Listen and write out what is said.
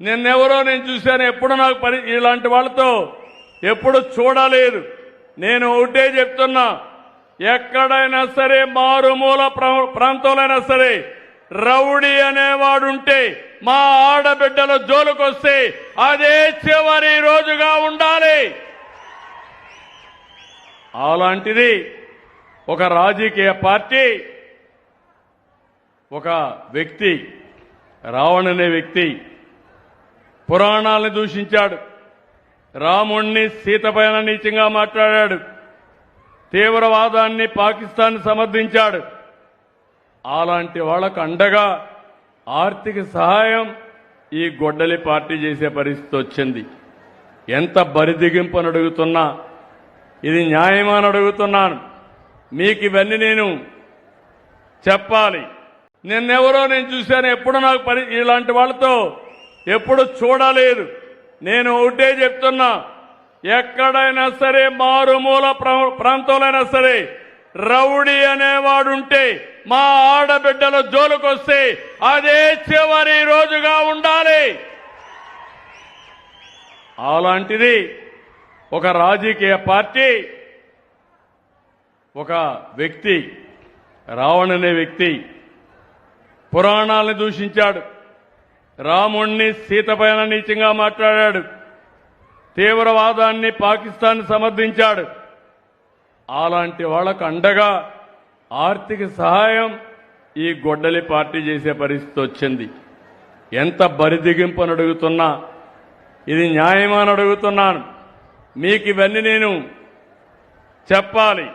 నిన్నెవరో నేను చూశాను, ఎప్పుడు నాకు ఇలాంటి వాళ్ళతో ఎప్పుడు చూడలేదు. నేను ఒకటే చెప్తున్నా, ఎక్కడైనా సరే మారుమూల ప్రాంతంలోనైనా సరే రౌడీ అనేవాడుంటే మా ఆడబిడ్డల జోలుకొస్తే అదే చివరి రోజుగా ఉండాలి. అలాంటిది ఒక రాజకీయ పార్టీ, ఒక వ్యక్తి, రావణ్ అనే వ్యక్తి పురాణాలను దూషించాడు, రాముణ్ణి సీతపైన నీచంగా మాట్లాడాడు, తీవ్రవాదాన్ని పాకిస్తాన్ సమర్థించాడు. అలాంటి వాళ్లకు అండగా ఆర్థిక సహాయం ఈ గొడ్డలి పార్టీ చేసే పరిస్థితి వచ్చింది. ఎంత బరిదిగింపని అడుగుతున్నా, ఇది న్యాయమని అడుగుతున్నాను. మీకు ఇవన్నీ నేను చెప్పాలి. నిన్నెవరో నేను చూశాను, ఎప్పుడు నాకు ఇలాంటి వాళ్ళతో ఎప్పుడు చూడలేదు. నేను ఒకటే చెప్తున్నా, ఎక్కడైనా సరే మారుమూల ప్రాంతంలోనైనా సరే రౌడీ అనేవాడుంటే మా ఆడబిడ్డల జోలుకొస్తే అదే చివరి రోజుగా ఉండాలి. అలాంటిది ఒక రాజకీయ పార్టీ, ఒక వ్యక్తి, రావణ్ అనే వ్యక్తి పురాణాలను దూషించాడు, రాముణ్ణి సీతపైన నీచంగా మాట్లాడాడు, తీవ్రవాదాన్ని పాకిస్తాన్ సమర్థించాడు. అలాంటి వాళ్లకు అండగా ఆర్థిక సహాయం ఈ గొడ్డలి పార్టీ చేసే పరిస్థితి వచ్చింది. ఎంత బరిదిగింపని అడుగుతున్నా, ఇది న్యాయమని అడుగుతున్నాను. మీకు ఇవన్నీ నేను చెప్పాలి.